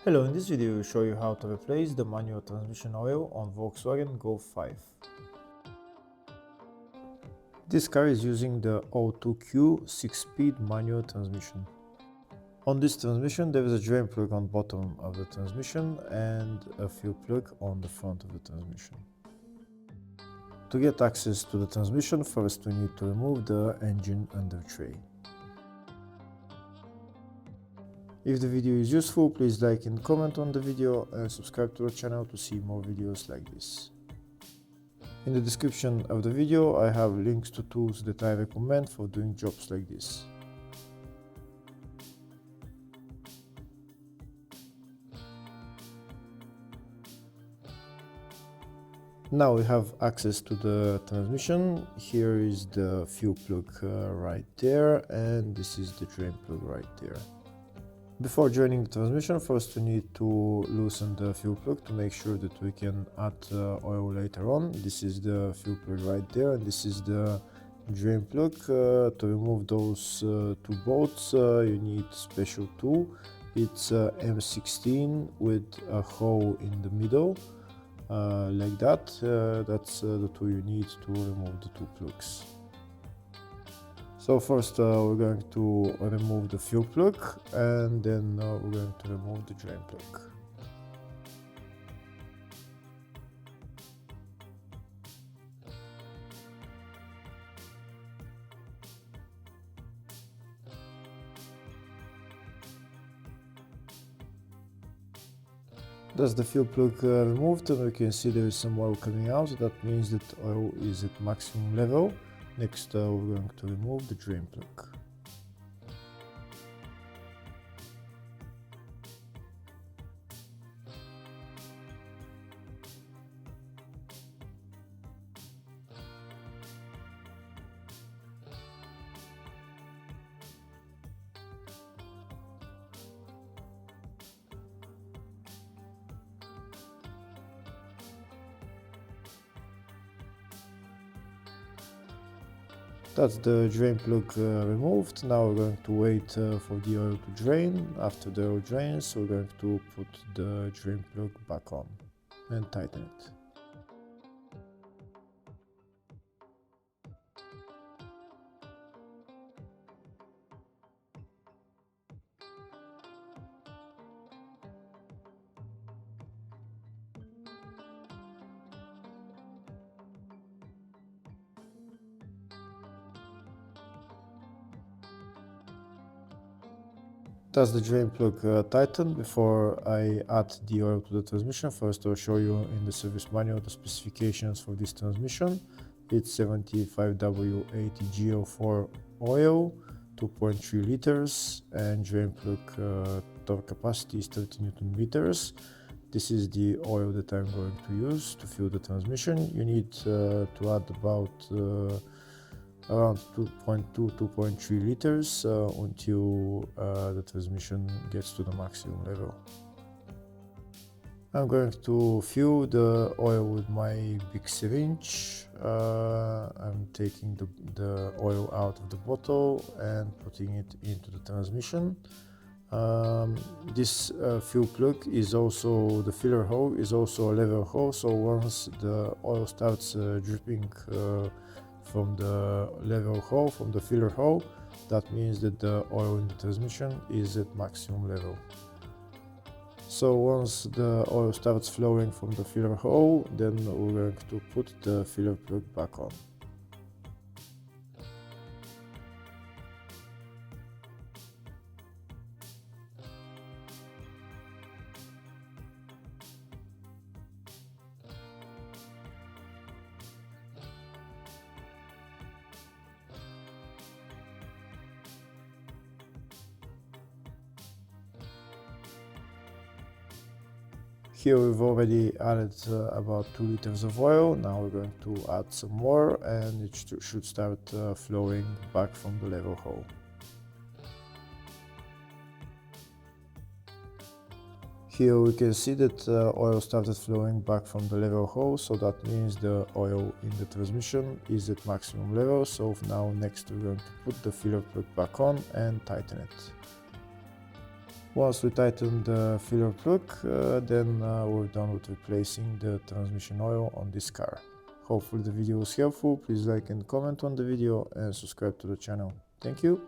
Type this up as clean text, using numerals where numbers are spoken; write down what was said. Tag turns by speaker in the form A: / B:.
A: Hello, in this video I will show you how to replace the manual transmission oil on Volkswagen Golf 5. This car is using the O2Q 6-speed manual transmission. On this transmission there is a drain plug on bottom of the transmission and a fuel plug on the front of the transmission. To get access to the transmission, first we need to remove the engine under tray. If the video is useful, please like and comment on the video and subscribe to the channel to see more videos like this. In the description of the video I have links to tools that I recommend for doing jobs like this. Now we have access to the transmission. Here is the fuel plug right there, and this is the drain plug right there. Before joining the transmission, first we need to loosen the fuel plug to make sure that we can add oil later on. This is the fuel plug right there, and this is the drain plug. To remove those two bolts you need special tool. It's M16 with a hole in the middle, like that. That's the tool you need to remove the two plugs. So first we're going to remove the fuel plug, and then we're going to remove the drain plug. That's the fuel plug removed, and we can see there is some oil coming out. That means that oil is at maximum level. Next we're going to remove the drain plug. That's the drain plug removed. Now we're going to wait for the oil to drain. After the oil drains, we're going to put the drain plug back on and tighten it. That's the drain plug tightened. Before I add the oil to the transmission, first I'll show you in the service manual the specifications for this transmission. It's 75W80G04 oil, 2.3 liters, and drain plug torque capacity is 30 Newton meters. This is the oil that I'm going to use to fuel the transmission. You need to add about around 2.3 liters until the transmission gets to the maximum level. I'm going to fill the oil with my big syringe. I'm taking the oil out of the bottle and putting it into the transmission. This fuel plug is also, the filler hole is also a level hole, so once the oil starts dripping from the level hole, from the filler hole, that means that the oil in the transmission is at maximum level. So once the oil starts flowing from the filler hole, then we're going to put the filler plug back on. Here we've already added about 2 liters of oil. Now we're going to add some more, and it should start flowing back from the level hole. Here we can see that oil started flowing back from the level hole, so that means the oil in the transmission is at maximum level. So now next we're going to put the filler plug back on and tighten it. Once we tighten the filler plug, then we're done with replacing the transmission oil on this car. Hopefully the video was helpful. Please like and comment on the video and subscribe to the channel. Thank you.